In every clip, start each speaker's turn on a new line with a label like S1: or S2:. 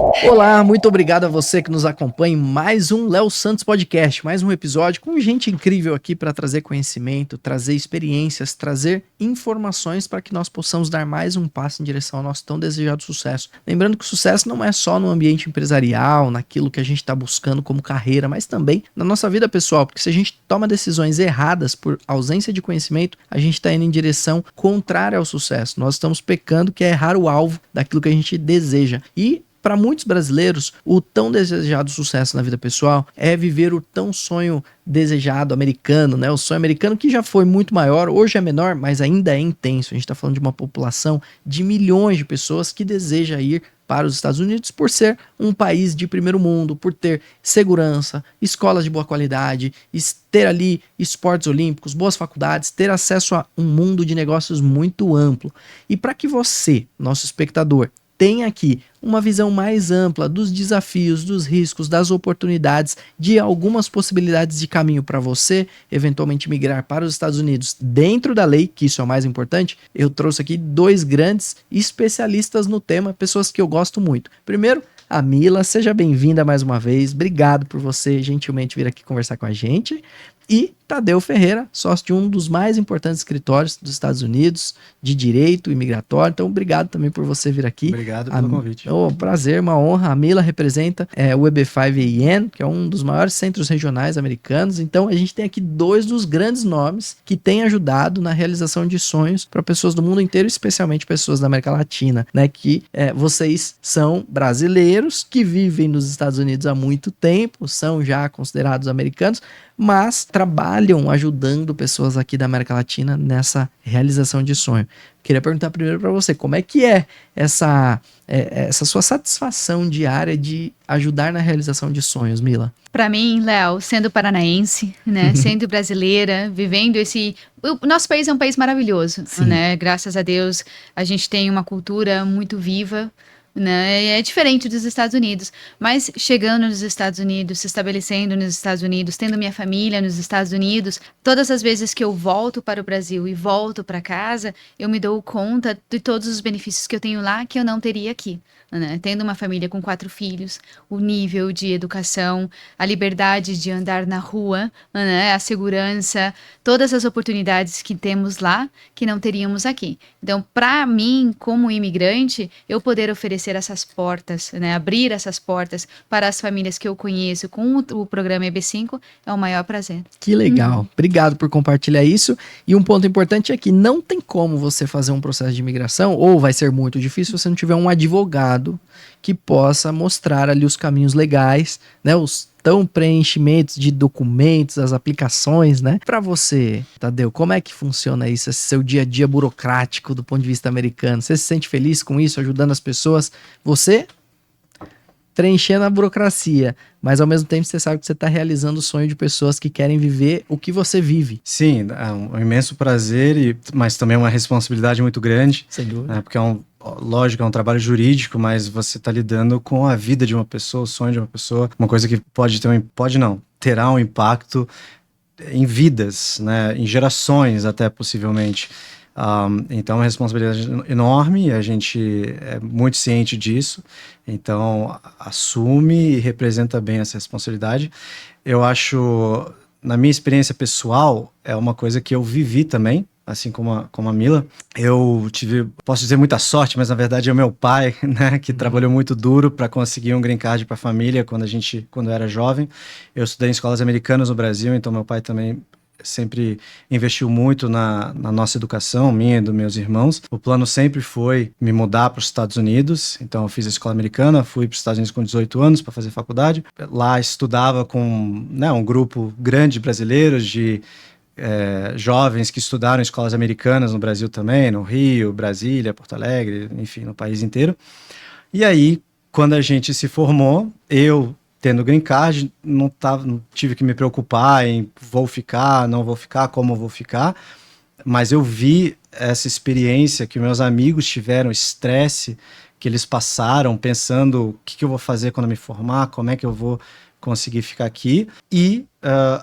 S1: Olá, muito obrigado a você que nos acompanha em mais um Léo Santos Podcast, mais um episódio com gente incrível aqui para trazer conhecimento, trazer experiências, trazer informações para que nós possamos dar mais um passo em direção ao nosso tão desejado sucesso. Lembrando que o sucesso não é só no ambiente empresarial, naquilo que a gente está buscando como carreira, mas também na nossa vida pessoal, porque se a gente toma decisões erradas por ausência de conhecimento, a gente está indo em direção contrária ao sucesso. Nós estamos pecando, que é errar o alvo daquilo que a gente deseja. E para muitos brasileiros, o tão desejado sucesso na vida pessoal é viver o tão sonho desejado americano, né? O sonho americano que já foi muito maior, hoje é menor, mas ainda é intenso. A gente está falando de uma população de milhões de pessoas que deseja ir para os Estados Unidos por ser um país de primeiro mundo, por ter segurança, escolas de boa qualidade, ter ali esportes olímpicos, boas faculdades, ter acesso a um mundo de negócios muito amplo. E para que você, nosso espectador, tem aqui uma visão mais ampla dos desafios, dos riscos, das oportunidades, de algumas possibilidades de caminho para você eventualmente migrar para os Estados Unidos dentro da lei, que isso é o mais importante. Eu trouxe aqui dois grandes especialistas no tema, pessoas que eu gosto muito. Primeiro, a Mila, seja bem-vinda mais uma vez. Obrigado por você gentilmente vir aqui conversar com a gente. E Tadeu Ferreira, sócio de um dos mais importantes escritórios dos Estados Unidos, de direito imigratório. Então, obrigado também por você vir aqui.
S2: Obrigado pelo convite.
S1: Prazer, uma honra. A Mila representa o EB5AEN, que é um dos maiores centros regionais americanos. Então, a gente tem aqui dois dos grandes nomes que têm ajudado na realização de sonhos para pessoas do mundo inteiro, especialmente pessoas da América Latina, né? Que vocês são brasileiros que vivem nos Estados Unidos há muito tempo, são já considerados americanos, mas trabalham ajudando pessoas aqui da América Latina nessa realização de sonho. Queria perguntar primeiro para você, como é que é essa sua satisfação diária de ajudar na realização de sonhos, Mila?
S3: Para mim, Léo, sendo paranaense, né, sendo brasileira, vivendo o nosso país é um país maravilhoso, né? Graças a Deus, a gente tem uma cultura muito viva, né? É diferente dos Estados Unidos, mas chegando nos Estados Unidos, se estabelecendo nos Estados Unidos, tendo minha família nos Estados Unidos, todas as vezes que eu volto para o Brasil e volto para casa, eu me dou conta de todos os benefícios que eu tenho lá que eu não teria aqui, né? Tendo uma família com 4 filhos, o nível de educação, a liberdade de andar na rua, né? A segurança, todas as oportunidades que temos lá que não teríamos aqui. Então, para mim, como imigrante, eu poder oferecer essas portas, né, abrir essas portas para as famílias que eu conheço com o programa EB5 é o maior prazer.
S1: Que legal. Obrigado por compartilhar isso. E um ponto importante é que não tem como você fazer um processo de imigração, ou vai ser muito difícil se você não tiver um advogado que possa mostrar ali os caminhos legais, né, os tão preenchimentos de documentos, as aplicações, né? Para você, Tadeu, como é que funciona isso, esse seu dia a dia burocrático do ponto de vista americano? Você se sente feliz com isso, ajudando as pessoas? Você preenchendo a burocracia, mas ao mesmo tempo você sabe que você está realizando o sonho de pessoas que querem viver o que você vive.
S2: Sim, é um imenso prazer, mas também uma responsabilidade muito grande.
S1: Sem dúvida.
S2: Né, porque lógico, é um trabalho jurídico, mas você está lidando com a vida de uma pessoa, o sonho de uma pessoa, uma coisa que terá um impacto em vidas, né, em gerações até possivelmente. Então é uma responsabilidade enorme e a gente é muito ciente disso, então assume e representa bem essa responsabilidade. Eu acho, na minha experiência pessoal, é uma coisa que eu vivi também, assim como a Mila. Eu posso dizer muita sorte, mas na verdade é o meu pai, né, que trabalhou muito duro para conseguir um green card para a família quando eu era jovem. Eu estudei em escolas americanas no Brasil, então meu pai também sempre investiu muito na nossa educação, minha e dos meus irmãos. O plano sempre foi me mudar para os Estados Unidos, então eu fiz a escola americana, fui para os Estados Unidos com 18 anos para fazer faculdade. Lá estudava com, né, um grupo grande de brasileiros, de jovens que estudaram em escolas americanas no Brasil também, no Rio, Brasília, Porto Alegre, enfim, no país inteiro. E aí, quando a gente se formou, eu tendo green card, não tive que me preocupar em vou ficar, não vou ficar, como eu vou ficar, mas eu vi essa experiência que meus amigos tiveram, estresse que eles passaram, pensando o que eu vou fazer quando eu me formar, como é que eu vou conseguir ficar aqui, e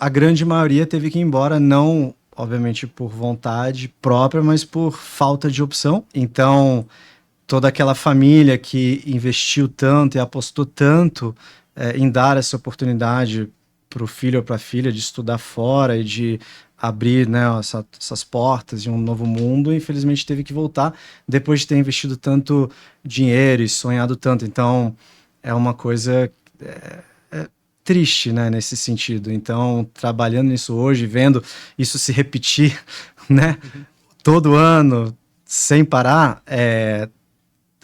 S2: a grande maioria teve que ir embora, não, obviamente, por vontade própria, mas por falta de opção. Então, toda aquela família que investiu tanto e apostou tanto em dar essa oportunidade para o filho ou para a filha de estudar fora e de abrir, né, essas portas de um novo mundo, infelizmente teve que voltar depois de ter investido tanto dinheiro e sonhado tanto. Então, é uma coisa triste, né, nesse sentido. Então, trabalhando nisso hoje, vendo isso se repetir, né, todo ano, sem parar,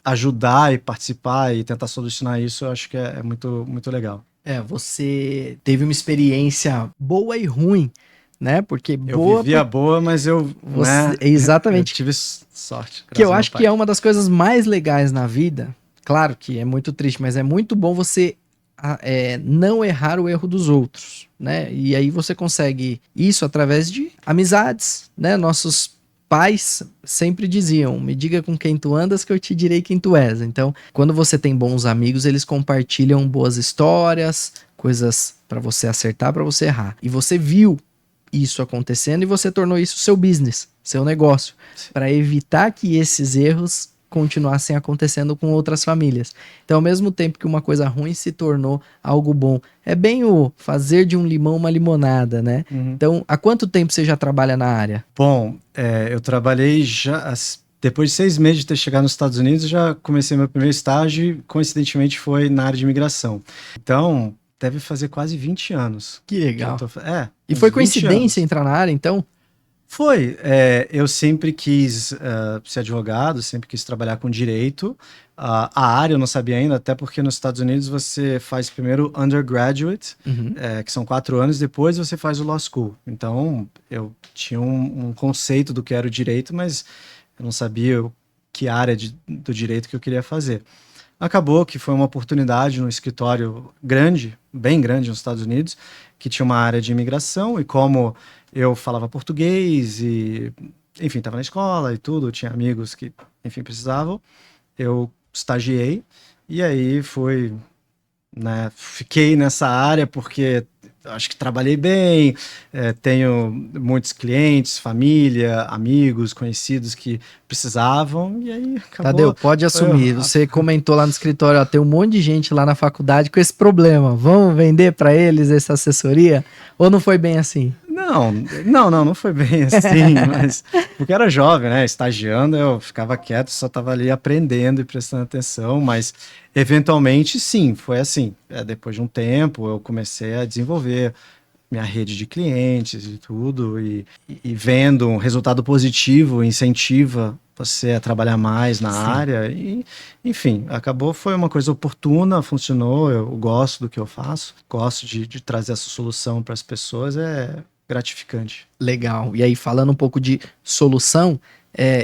S2: ajudar e participar e tentar solucionar isso, eu acho que é muito, muito legal.
S1: Você teve uma experiência boa e ruim, né? Porque
S2: eu vivia boa, mas né,
S1: exatamente.
S2: Eu tive sorte.
S1: Que eu acho que é uma das coisas mais legais na vida. Claro que é muito triste, mas é muito bom você não errar o erro dos outros, né? E aí você consegue isso através de amizades, né? Nossos pais sempre diziam, me diga com quem tu andas que eu te direi quem tu és. Então, quando você tem bons amigos, eles compartilham boas histórias, coisas para você acertar, para você errar. E você viu isso acontecendo e você tornou isso seu business, seu negócio, para evitar que esses erros continuassem acontecendo com outras famílias. Então, ao mesmo tempo que uma coisa ruim se tornou algo bom, é bem o fazer de um limão uma limonada, né?
S2: Uhum.
S1: Então, há quanto tempo você já trabalha na área?
S2: Bom, eu trabalhei depois de 6 meses de ter chegado nos Estados Unidos, já comecei meu primeiro estágio e, coincidentemente, foi na área de imigração. Então, deve fazer quase 20 anos.
S1: Que legal. E
S2: uns
S1: foi
S2: 20
S1: coincidência
S2: anos.
S1: entrar na área, então?
S2: Foi. Eu sempre quis ser advogado, sempre quis trabalhar com direito. A área eu não sabia ainda, até porque nos Estados Unidos você faz primeiro undergraduate, que são 4 anos, depois você faz o law school. Então, eu tinha um conceito do que era o direito, mas eu não sabia que área do direito que eu queria fazer. Acabou que foi uma oportunidade num escritório grande, bem grande nos Estados Unidos, que tinha uma área de imigração, e como eu falava português e, enfim, estava na escola e tudo, tinha amigos que, enfim, precisavam, eu estagiei e aí fiquei nessa área porque acho que trabalhei bem, tenho muitos clientes, família, amigos, conhecidos que precisavam, e aí acabou.
S1: Tadeu, pode assumir. Você comentou lá no escritório, ó, tem um monte de gente lá na faculdade com esse problema. Vamos vender para eles essa assessoria? Ou não foi bem assim?
S2: Não foi bem assim, mas porque eu era jovem, né, estagiando, eu ficava quieto, só estava ali aprendendo e prestando atenção, mas eventualmente sim, foi assim, depois de um tempo eu comecei a desenvolver minha rede de clientes e tudo, e vendo um resultado positivo, incentiva você a trabalhar mais na área, e enfim, foi uma coisa oportuna, funcionou, eu gosto do que eu faço, gosto de trazer essa solução para as pessoas, gratificante.
S1: Legal. E aí, falando um pouco de solução,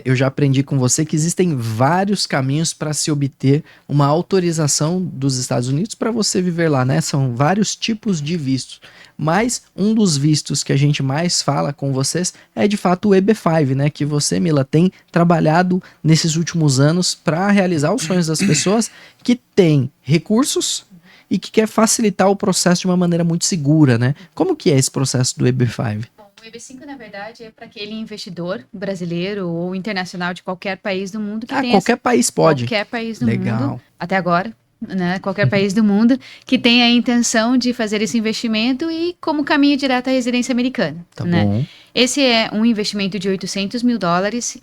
S1: eu já aprendi com você que existem vários caminhos para se obter uma autorização dos Estados Unidos para você viver lá, né? São vários tipos de vistos. Mas um dos vistos que a gente mais fala com vocês é de fato o EB5, né? Que você, Mila, tem trabalhado nesses últimos anos para realizar os sonhos das pessoas que têm recursos e que quer facilitar o processo de uma maneira muito segura, né? Como que é esse processo do EB5?
S3: Bom, o EB5, na verdade, é para aquele investidor brasileiro ou internacional de qualquer país do mundo que tenha...
S1: Qualquer país pode.
S3: Qualquer país do
S1: Legal.
S3: mundo, até agora, né? Qualquer país do mundo que tenha a intenção de fazer esse investimento e como caminho direto à residência americana.
S1: Tá
S3: né?
S1: bom.
S3: Esse é um investimento de $800 mil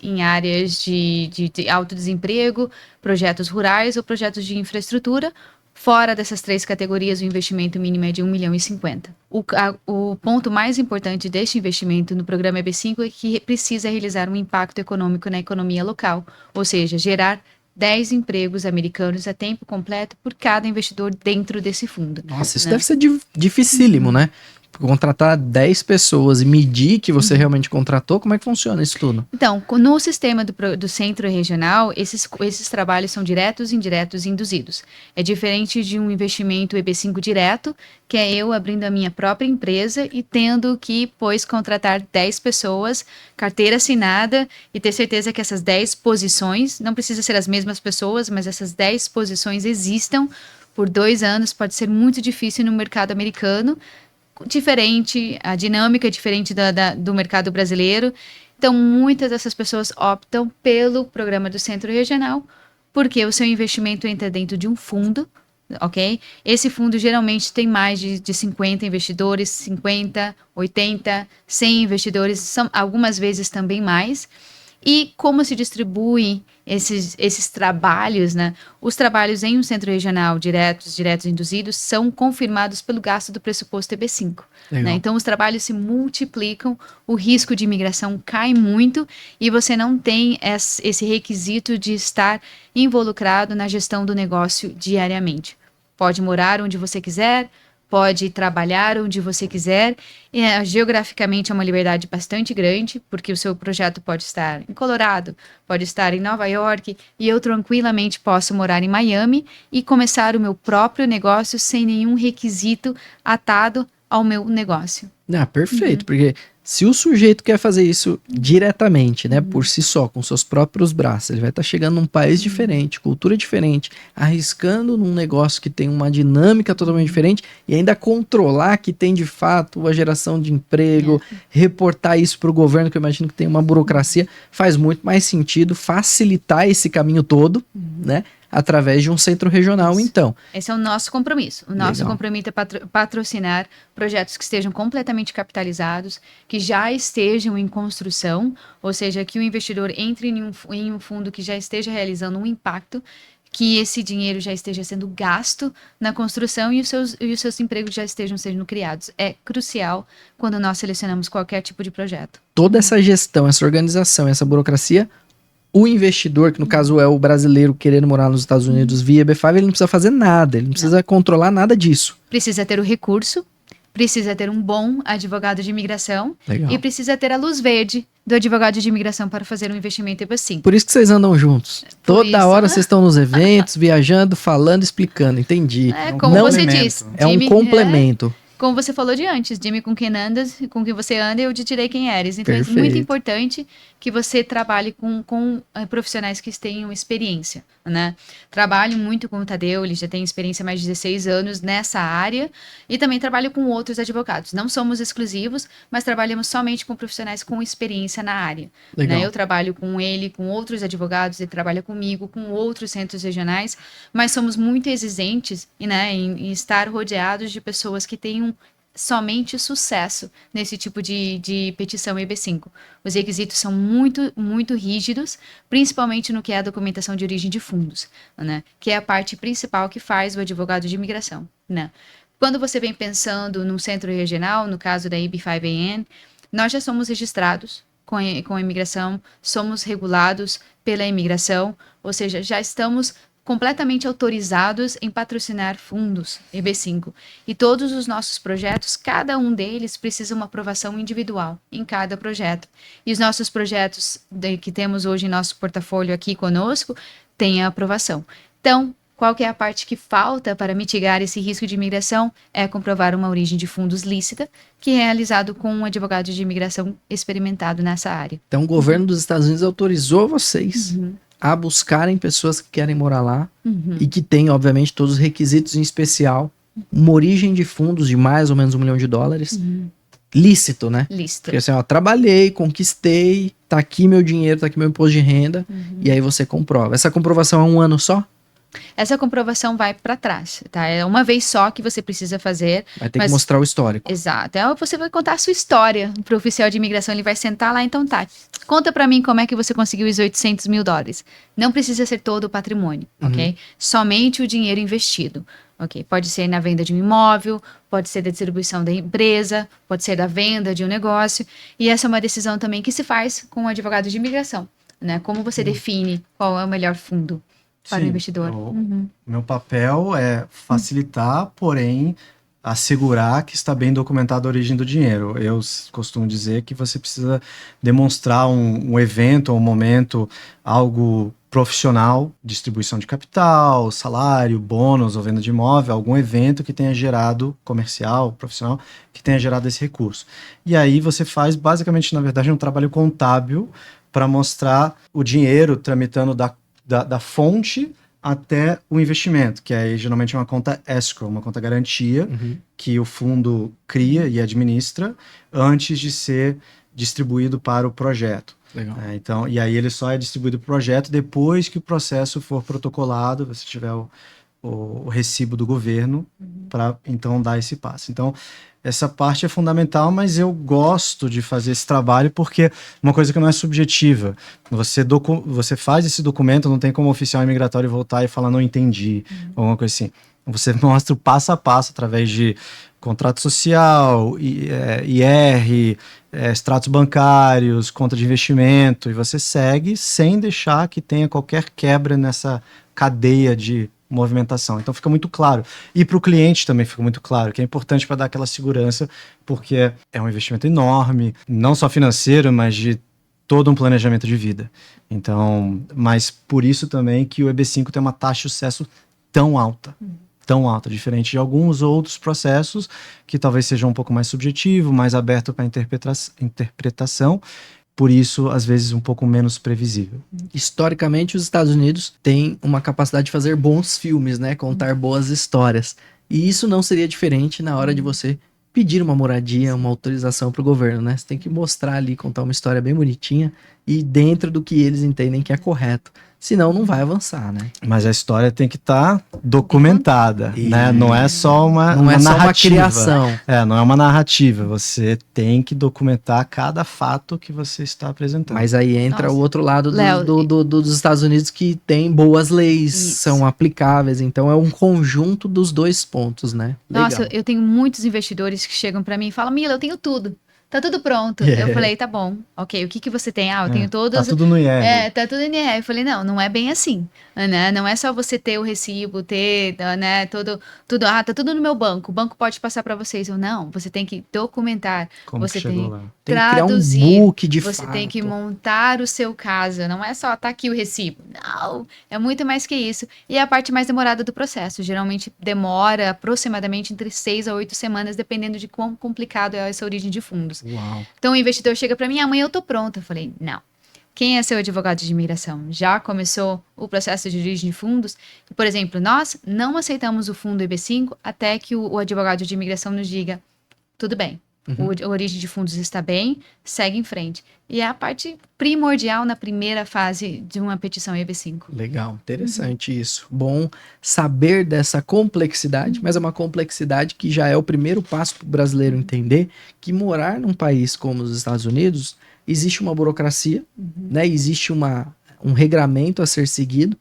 S3: em áreas de alto desemprego, projetos rurais ou projetos de infraestrutura. Fora dessas 3 categorias, o investimento mínimo é de 1,50 milhão. O ponto mais importante deste investimento no programa EB5 é que precisa realizar um impacto econômico na economia local, ou seja, gerar 10 empregos americanos a tempo completo por cada investidor dentro desse fundo.
S1: Nossa, isso deve ser dificílimo, né? Contratar 10 pessoas e medir que você realmente contratou, como é que funciona isso tudo?
S3: Então, no sistema do centro regional, esses trabalhos são diretos, indiretos e induzidos. É diferente de um investimento EB5 direto, que é eu abrindo a minha própria empresa e tendo que, pois, contratar 10 pessoas, carteira assinada, e ter certeza que essas 10 posições, não precisa ser as mesmas pessoas, mas essas 10 posições existam por 2 anos, pode ser muito difícil no mercado americano, diferente, a dinâmica é diferente do mercado brasileiro. Então, muitas dessas pessoas optam pelo programa do Centro Regional porque o seu investimento entra dentro de um fundo, ok? Esse fundo geralmente tem mais de 50 investidores, 50, 80, 100 investidores, são algumas vezes também mais. E como se distribuem esses trabalhos, né? Os trabalhos em um centro regional, diretos induzidos, são confirmados pelo gasto do pressuposto EB5. Né? Então, os trabalhos se multiplicam, o risco de imigração cai muito e você não tem esse requisito de estar involucrado na gestão do negócio diariamente. Pode morar onde você quiser, pode trabalhar onde você quiser. Geograficamente é uma liberdade bastante grande, porque o seu projeto pode estar em Colorado, pode estar em Nova York, e eu tranquilamente posso morar em Miami e começar o meu próprio negócio sem nenhum requisito atado ao meu negócio.
S1: Perfeito, porque se o sujeito quer fazer isso diretamente, né, por si só, com seus próprios braços, ele vai estar chegando num país diferente, cultura diferente, arriscando num negócio que tem uma dinâmica totalmente diferente e ainda controlar que tem de fato a geração de emprego, reportar isso para o governo, que eu imagino que tem uma burocracia, faz muito mais sentido facilitar esse caminho todo, né, através de um centro regional, isso. Então.
S3: Esse é o nosso compromisso. O nosso compromisso é patrocinar projetos que estejam completamente capitalizados, que já estejam em construção, ou seja, que o investidor entre em um fundo que já esteja realizando um impacto, que esse dinheiro já esteja sendo gasto na construção e os seus empregos já estejam sendo criados. É crucial quando nós selecionamos qualquer tipo de projeto.
S1: Toda essa gestão, essa organização, essa burocracia, o investidor, que no caso é o brasileiro querendo morar nos Estados Unidos via EB5, ele não precisa fazer nada, ele não precisa controlar nada disso.
S3: Precisa ter o recurso, precisa ter um bom advogado de imigração. Legal. E precisa ter a luz verde do advogado de imigração para fazer um investimento EB5.
S1: Por isso que vocês andam juntos. Toda hora vocês estão nos eventos, viajando, falando, explicando, entendi.
S3: Como você disse.
S1: É um complemento.
S3: Como você falou de antes, Jimmy, com quem andas, com quem você anda, eu te direi quem eres. Então
S1: Perfeito.
S3: É muito importante que você trabalhe com profissionais que tenham experiência, né? Trabalho muito com o Tadeu, ele já tem experiência há mais de 16 anos nessa área, e também trabalho com outros advogados. Não somos exclusivos, mas trabalhamos somente com profissionais com experiência na área. Né? Eu trabalho com ele, com outros advogados, ele trabalha comigo, com outros centros regionais, mas somos muito exigentes, né, em estar rodeados de pessoas que tenham somente sucesso nesse tipo de petição EB5. Os requisitos são muito, muito rígidos, principalmente no que é a documentação de origem de fundos, né? Que é a parte principal que faz o advogado de imigração, né? Quando você vem pensando num centro regional, no caso da EB5AN, nós já somos registrados com a imigração, somos regulados pela imigração, ou seja, já estamos completamente autorizados em patrocinar fundos EB5. E todos os nossos projetos, cada um deles precisa uma aprovação individual em cada projeto. E os nossos projetos que temos hoje em nosso portfólio aqui conosco, têm a aprovação. Então, qual que é a parte que falta para mitigar esse risco de imigração? É comprovar uma origem de fundos lícita, que é realizado com um advogado de imigração experimentado nessa área.
S1: Então, o governo dos Estados Unidos autorizou vocês a buscarem pessoas que querem morar lá e que têm, obviamente, todos os requisitos, em especial uma origem de fundos de mais ou menos $1 milhão. Lícito, né?
S3: Lícito.
S1: Porque assim, ó, trabalhei, conquistei, tá aqui meu dinheiro, tá aqui meu imposto de renda, e aí você comprova. Essa comprovação é 1 ano só?
S3: Essa comprovação vai para trás, tá? É uma vez só que você precisa fazer.
S1: Vai ter que mostrar o histórico.
S3: Exato. Então você vai contar a sua história para o oficial de imigração, ele vai sentar lá, então tá. Conta para mim como é que você conseguiu os $800 mil. Não precisa ser todo o patrimônio, ok? Somente o dinheiro investido, ok? Pode ser na venda de um imóvel, pode ser da distribuição da empresa, pode ser da venda de um negócio. E essa é uma decisão também que se faz com o advogado de imigração, né? Como você define qual é o melhor fundo para o investidor.
S2: Meu papel é facilitar, porém assegurar que está bem documentada a origem do dinheiro. Eu costumo dizer que você precisa demonstrar um evento ou um momento, algo profissional, distribuição de capital, salário, bônus ou venda de imóvel, algum evento que tenha gerado, comercial, profissional, que tenha gerado esse recurso. E aí você faz, basicamente, na verdade, um trabalho contábil para mostrar o dinheiro tramitando da fonte até o investimento, que aí geralmente é uma conta escrow, uma conta garantia, que o fundo cria e administra antes de ser distribuído para o projeto.
S1: Legal.
S2: Então, e aí ele só é distribuído para o projeto depois que o processo for protocolado, você tiver o recibo do governo para então dar esse passo. Então, essa parte é fundamental, mas eu gosto de fazer esse trabalho porque uma coisa que não é subjetiva. Você faz esse documento, não tem como o oficial imigratório voltar e falar não entendi, ou alguma coisa assim. Você mostra o passo a passo através de contrato social, IR, extratos bancários, conta de investimento, e você segue sem deixar que tenha qualquer quebra nessa cadeia de movimentação. Então fica muito claro. E para o cliente também fica muito claro, que é importante para dar aquela segurança, porque é um investimento enorme, não só financeiro, mas de todo um planejamento de vida. Então, mas por isso também que o EB5 tem uma taxa de sucesso tão alta, diferente de alguns outros processos que talvez sejam um pouco mais subjetivo, mais aberto para interpretação, por isso, às vezes, um pouco menos previsível.
S1: Historicamente, os Estados Unidos têm uma capacidade de fazer bons filmes, né? Contar boas histórias. E isso não seria diferente na hora de você pedir uma moradia, uma autorização para o governo, né? Você tem que mostrar ali, contar uma história bem bonitinha e dentro do que eles entendem que é correto. Senão não vai avançar, né?
S2: Mas a história tem que estar documentada, né? Não é só uma
S1: Não é só uma
S2: narrativa.
S1: criação.
S2: Não é uma narrativa. Você tem que documentar cada fato que você está apresentando.
S1: Mas aí entra
S3: Nossa.
S1: o outro lado
S3: Léo,
S1: dos Estados Unidos que tem boas leis,
S3: Isso.
S1: são aplicáveis. Então é um conjunto dos dois pontos, né?
S3: Nossa,
S1: Legal.
S3: eu tenho muitos investidores que chegam pra mim e falam, Mila, eu tenho tudo. Tá tudo pronto. Eu falei, tá bom. Ok, o que você tem? Eu tenho todas...
S2: Tá tudo no IR.
S3: Tá tudo no IR. Eu falei, não é bem assim, né? Não é só você ter o recibo, ter, né, tudo, tá tudo no meu banco. O banco pode passar para vocês. Não, você tem que documentar.
S2: Como
S3: você
S2: que chegou lá?
S1: Tem que criar um
S3: traduzir.
S1: book de
S3: Você
S1: fato.
S3: tem que montar o seu caso. Não é só tá aqui o recibo. Não, é muito mais que isso. E é a parte mais demorada do processo. Geralmente demora aproximadamente entre 6 a 8 semanas, dependendo de quão complicado é essa origem de fundos.
S1: Uau.
S3: Então o investidor chega para mim, amanhã eu tô pronta. Eu falei, não. Quem é seu advogado de imigração? Já começou o processo de origem de fundos? Por exemplo, nós não aceitamos o fundo EB5 até que o advogado de imigração nos diga, tudo bem, a origem de fundos está bem, segue em frente. E é a parte primordial na primeira fase de uma petição EB5.
S1: Legal, interessante isso. Bom saber dessa complexidade, mas é uma complexidade que já é o primeiro passo para o brasileiro entender que morar num país como os Estados Unidos, existe uma burocracia, né? Existe um regramento a ser seguido,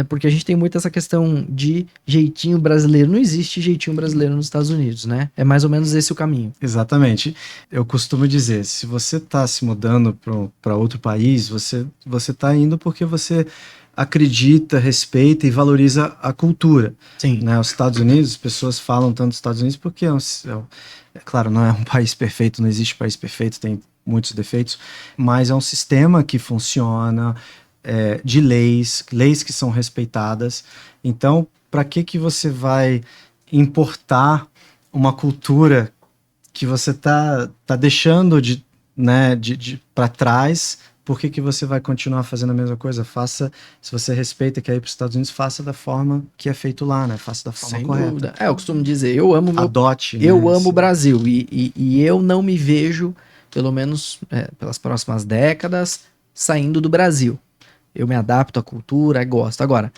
S1: porque a gente tem muito essa questão de jeitinho brasileiro. Não existe jeitinho brasileiro nos Estados Unidos, né? É mais ou menos esse o caminho.
S2: Exatamente. Eu costumo dizer, se você está se mudando para outro país, você está indo porque você acredita, respeita e valoriza a cultura.
S1: Sim.
S2: Né? Os Estados Unidos, as pessoas falam tanto dos Estados Unidos porque, claro, não é um país perfeito, não existe país perfeito, tem muitos defeitos, mas é um sistema que funciona, de leis que são respeitadas. Então, para que você vai importar uma cultura que você tá deixando de para trás? Por que você vai continuar fazendo a mesma coisa? Faça, se você respeita que ir para os Estados Unidos, faça da forma que é feito lá, né? Faça da forma
S1: Sem
S2: correta.
S1: dúvida. Eu costumo dizer, eu amo
S2: Adote.
S1: Eu
S2: né?
S1: amo o Brasil e eu não me vejo, pelo menos pelas próximas décadas, saindo do Brasil. Eu me adapto à cultura, gosto. Agora,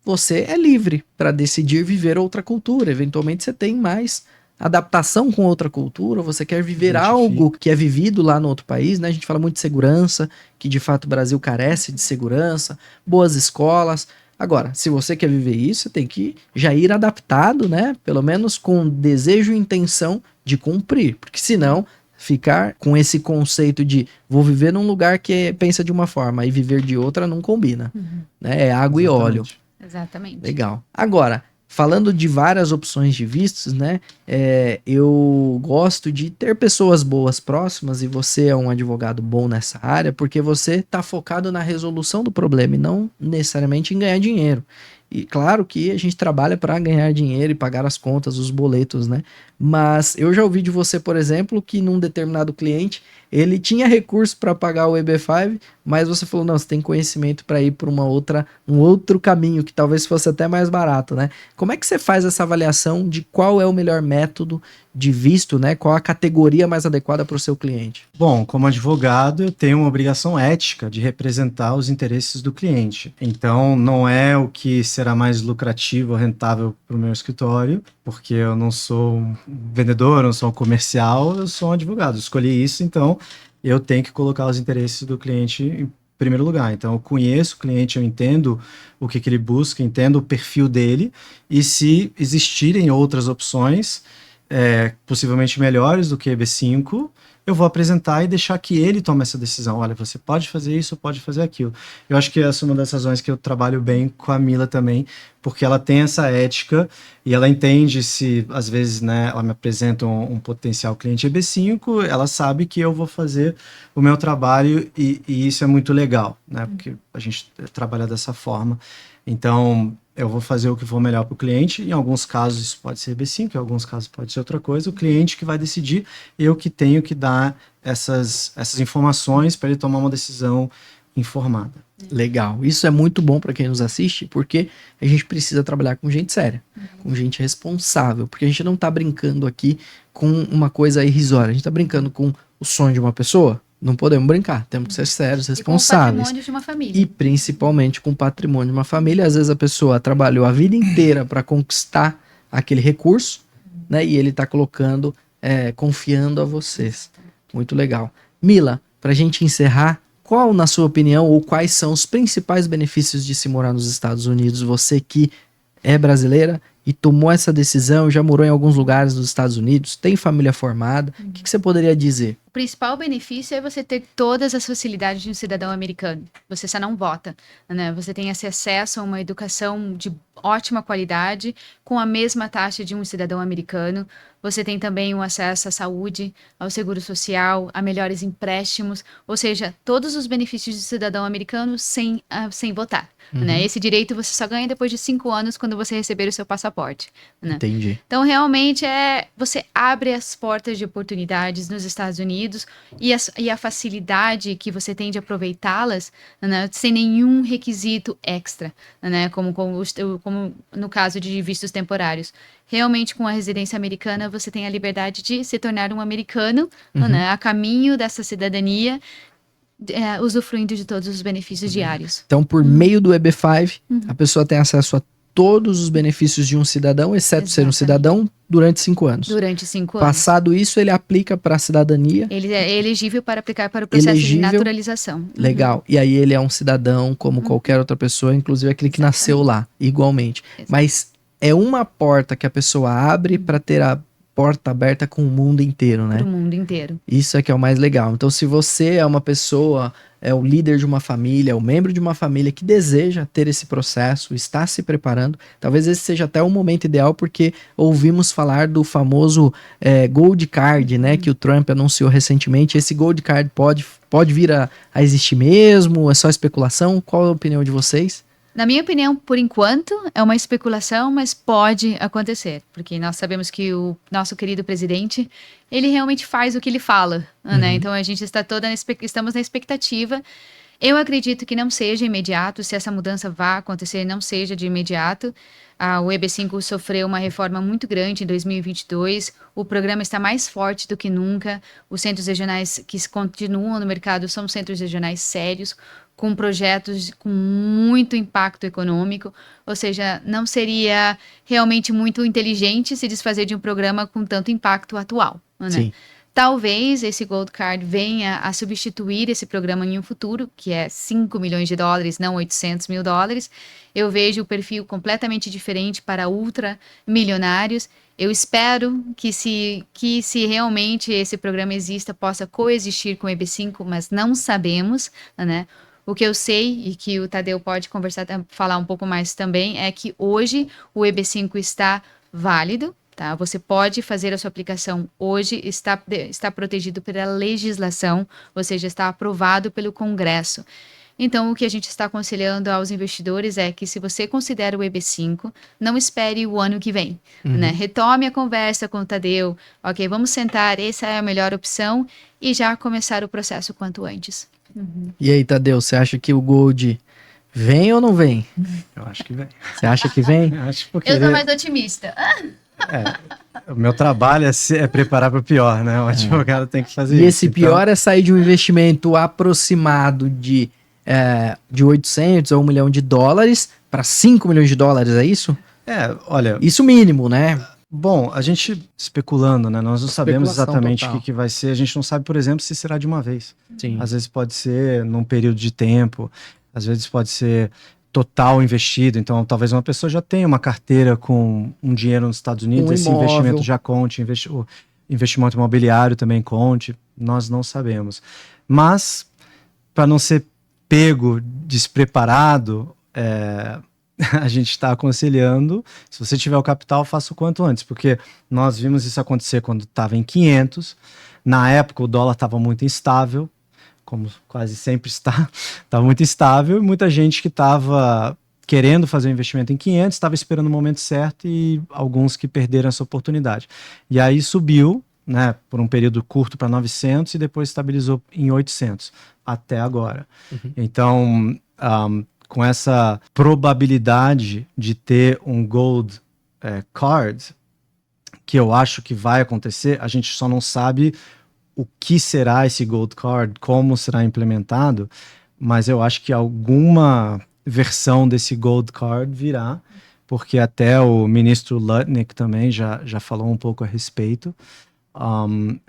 S1: você é livre para decidir viver outra cultura. Eventualmente você tem mais adaptação com outra cultura, você quer viver algo que é vivido lá no outro país, né? A gente fala muito de segurança, que de fato o Brasil carece de segurança, boas escolas. Agora, se você quer viver isso, você tem que já ir adaptado, né? Pelo menos com desejo e intenção de cumprir, porque senão ficar com esse conceito de vou viver num lugar que pensa de uma forma e viver de outra não combina, né? É água
S2: Exatamente.
S1: e óleo.
S3: Exatamente.
S1: Legal. Agora, falando de várias opções de vistos, né? Eu gosto de ter pessoas boas próximas e você é um advogado bom nessa área porque você está focado na resolução do problema e não necessariamente em ganhar dinheiro. E claro que a gente trabalha para ganhar dinheiro e pagar as contas, os boletos, né? Mas eu já ouvi de você, por exemplo, que num determinado cliente ele tinha recurso para pagar o EB5, mas você falou, não, você tem conhecimento para ir por um outro caminho que talvez fosse até mais barato, né? Como é que você faz essa avaliação de qual é o melhor método de visto, né? Qual a categoria mais adequada para o seu cliente?
S2: Bom, como advogado, eu tenho uma obrigação ética de representar os interesses do cliente. Então, não é o que será mais lucrativo ou rentável para o meu escritório, porque eu não sou um vendedor, não sou um comercial, eu sou um advogado. Escolhi isso, então eu tenho que colocar os interesses do cliente em primeiro lugar. Então, eu conheço o cliente, eu entendo o que ele busca, entendo o perfil dele, e se existirem outras opções, possivelmente melhores do que EB5, eu vou apresentar e deixar que ele tome essa decisão. Olha, você pode fazer isso, pode fazer aquilo. Eu acho que essa é uma das razões que eu trabalho bem com a Mila também, porque ela tem essa ética e ela entende se, às vezes, né, ela me apresenta um potencial cliente EB5, ela sabe que eu vou fazer o meu trabalho e isso é muito legal, né, porque a gente trabalha dessa forma. Então, eu vou fazer o que for melhor para o cliente. Em alguns casos isso pode ser EB5, em alguns casos pode ser outra coisa. O cliente que vai decidir, eu que tenho que dar essas informações para ele tomar uma decisão informada.
S1: Legal. Isso é muito bom para quem nos assiste, porque a gente precisa trabalhar com gente séria, com gente responsável, porque a gente não está brincando aqui com uma coisa irrisória. A gente está brincando com o sonho de uma pessoa. Não podemos brincar, temos que ser sérios, responsáveis.
S3: E com o patrimônio de uma família.
S1: E principalmente com o patrimônio de uma família. Às vezes a pessoa trabalhou a vida inteira para conquistar aquele recurso, né? E ele está colocando, confiando a vocês. Muito legal. Mila, para a gente encerrar, qual, na sua opinião, ou quais são os principais benefícios de se morar nos Estados Unidos? Você que é brasileira e tomou essa decisão, já morou em alguns lugares dos Estados Unidos, tem família formada, o que você poderia dizer?
S3: O principal benefício é você ter todas as facilidades de um cidadão americano. Você só não vota, né? Você tem esse acesso a uma educação de ótima qualidade, com a mesma taxa de um cidadão americano. Você tem também o acesso à saúde, ao seguro social, a melhores empréstimos, ou seja, todos os benefícios de cidadão americano sem votar. Né? Esse direito você só ganha depois de 5 anos, quando você receber o seu passaporte. Né?
S1: Entendi.
S3: Então, realmente, você abre as portas de oportunidades nos Estados Unidos e a facilidade que você tem de aproveitá-las, né, sem nenhum requisito extra, né, como no caso de vistos temporários. Realmente, com a residência americana, você tem a liberdade de se tornar um americano, né, a caminho dessa cidadania, usufruindo de todos os benefícios diários.
S1: Então, por meio do EB5, a pessoa tem acesso a todos os benefícios de um cidadão, exceto ser um cidadão, durante 5 anos.
S3: Durante 5 anos.
S1: Passado isso, ele aplica para a cidadania.
S3: Ele é elegível para aplicar para o processo de naturalização.
S1: Legal. E aí ele é um cidadão como qualquer outra pessoa, inclusive aquele que nasceu lá, igualmente. Exato. Mas é uma porta que a pessoa abre para ter a porta aberta com o mundo inteiro, né?
S3: Para o mundo inteiro.
S1: Isso é que é o mais legal. Então, se você é uma pessoa, é o líder de uma família, é o membro de uma família que deseja ter esse processo, está se preparando, talvez esse seja até o momento ideal, porque ouvimos falar do famoso Gold Card, né? Que o Trump anunciou recentemente. Esse Gold Card pode vir a existir mesmo? É só especulação? Qual a opinião de vocês?
S3: Na minha opinião, por enquanto, é uma especulação, mas pode acontecer, porque nós sabemos que o nosso querido presidente, ele realmente faz o que ele fala, né? Então a gente estamos na expectativa. Eu acredito que não seja imediato, se essa mudança vai acontecer, não seja de imediato. O EB5 sofreu uma reforma muito grande em 2022, o programa está mais forte do que nunca, os centros regionais que continuam no mercado são centros regionais sérios, com projetos com muito impacto econômico, ou seja, não seria realmente muito inteligente se desfazer de um programa com tanto impacto atual, né?
S1: Sim.
S3: Talvez esse Gold Card venha a substituir esse programa em um futuro, que é $5 milhões, não $800 mil. Eu vejo o perfil completamente diferente para ultramilionários. Eu espero que se realmente esse programa exista, possa coexistir com o EB5, mas não sabemos, né? O que eu sei, e que o Tadeu pode falar um pouco mais também, é que hoje o EB5 está válido, tá? Você pode fazer a sua aplicação hoje, está protegido pela legislação, ou seja, está aprovado pelo Congresso. Então, o que a gente está aconselhando aos investidores é que, se você considera o EB5, não espere o ano que vem, né? Retome a conversa com o Tadeu, ok, vamos sentar, essa é a melhor opção, e já começar o processo quanto antes.
S1: E aí, Tadeu, você acha que o gold vem ou não vem?
S2: Eu acho que vem.
S1: Você acha que vem?
S2: Eu acho porque
S3: Eu tô mais otimista.
S2: o meu trabalho é preparar para o pior, né? O advogado tem que fazer
S1: E
S2: isso.
S1: esse pior é sair de um investimento aproximado de 800 a $1 milhão para $5 milhões, é isso?
S2: Olha,
S1: Isso mínimo, né?
S2: bom, a gente especulando, né? Nós não sabemos
S1: Especulação
S2: exatamente
S1: total.
S2: o que vai ser. A gente não sabe, por exemplo, se será de uma vez.
S1: Sim.
S2: Às vezes pode ser num período de tempo, às vezes pode ser total investido. Então, talvez uma pessoa já tenha uma carteira com um dinheiro nos Estados Unidos, esse
S1: imóvel.
S2: investimento já conte, o investimento imobiliário também conte. Nós não sabemos. Mas, para não ser pego despreparado, a gente está aconselhando, se você tiver o capital, faça o quanto antes, porque nós vimos isso acontecer quando estava em 500, na época o dólar estava muito instável, como quase sempre está, estava muito instável, e muita gente que estava querendo fazer um investimento em 500, estava esperando o momento certo, e alguns que perderam essa oportunidade. E aí subiu, né, por um período curto para 900 e depois estabilizou em 800, até agora. Então, com essa probabilidade de ter um gold card, que eu acho que vai acontecer, a gente só não sabe o que será esse gold card, como será implementado, mas eu acho que alguma versão desse gold card virá, porque até o ministro Lutnick também já falou um pouco a respeito.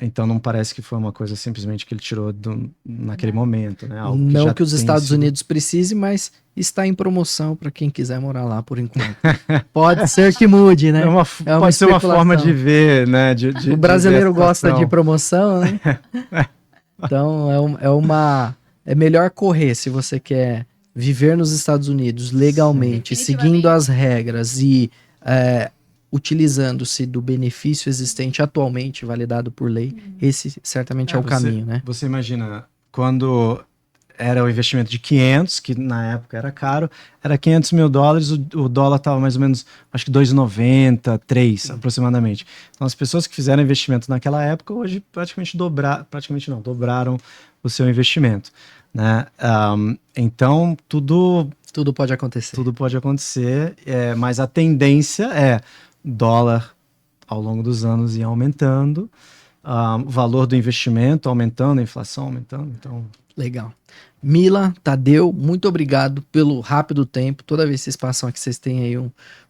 S2: Então não parece que foi uma coisa simplesmente que ele tirou naquele momento, né? Algo
S1: Não
S2: já
S1: que os
S2: tem
S1: Estados
S2: sido...
S1: Unidos precise, mas está em promoção para quem quiser morar lá por enquanto. Pode ser que mude, né?
S2: Pode ser uma forma de ver, né?
S1: O brasileiro gosta de promoção, né? Então é melhor correr se você quer viver nos Estados Unidos legalmente, seguindo as regras e utilizando-se do benefício existente atualmente validado por lei. Esse certamente é o caminho, né?
S2: Você imagina, quando era o investimento de 500, que na época era caro, era $500 mil, o dólar estava mais ou menos, acho que 2,90, 3 aproximadamente. Então as pessoas que fizeram investimento naquela época, hoje dobraram o seu investimento, né? Então tudo
S1: pode acontecer.
S2: Tudo pode acontecer, mas a tendência é dólar ao longo dos anos ir aumentando, o valor do investimento aumentando, a inflação aumentando, então...
S1: Legal. Mila, Tadeu, muito obrigado pelo rápido tempo. Toda vez que vocês passam aqui, vocês têm aí um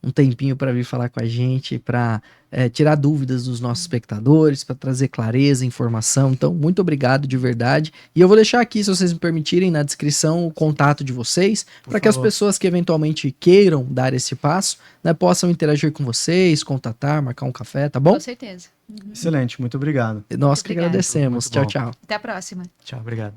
S1: tempinho para vir falar com a gente, para tirar dúvidas dos nossos espectadores, para trazer clareza, informação. Então, muito obrigado de verdade. E eu vou deixar aqui, se vocês me permitirem, na descrição o contato de vocês, para que as pessoas que eventualmente queiram dar esse passo, né, possam interagir com vocês, contatar, marcar um café, tá bom?
S3: Com certeza.
S2: Excelente, muito obrigado.
S1: Nós que agradecemos. Tchau, tchau.
S3: Até a próxima.
S2: Tchau, obrigado.